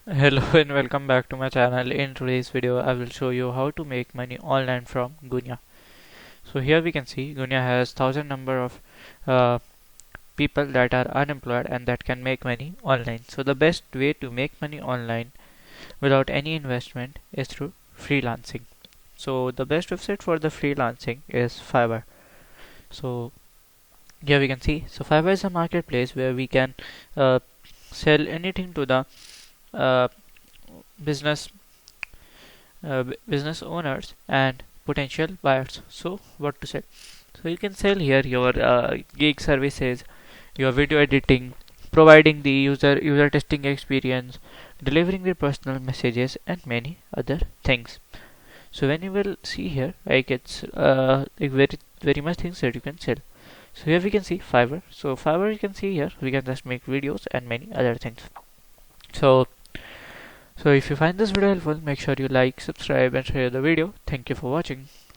Hello and welcome back to my channel. In today's video I will show you how to make money online from Guinea. So here we can see Guinea has thousand number of uh, people that are unemployed and that can make money online. So the best way to make money online without any investment is through freelancing. So the best website for the freelancing is Fiverr. So here we can see, so Fiverr is a marketplace where we can uh, sell anything to the uh, business business owners and potential buyers. So what to sell? So you can sell here your gig services, your video editing, providing the user testing experience, delivering the personal messages, and many other things. So when you will see here, like it's like very much things that you can sell. So here we can see Fiverr. So Fiverr you can see here we can just make videos and many other things. So so if you find this video helpful, make sure you like, subscribe and share the video. Thank you for watching.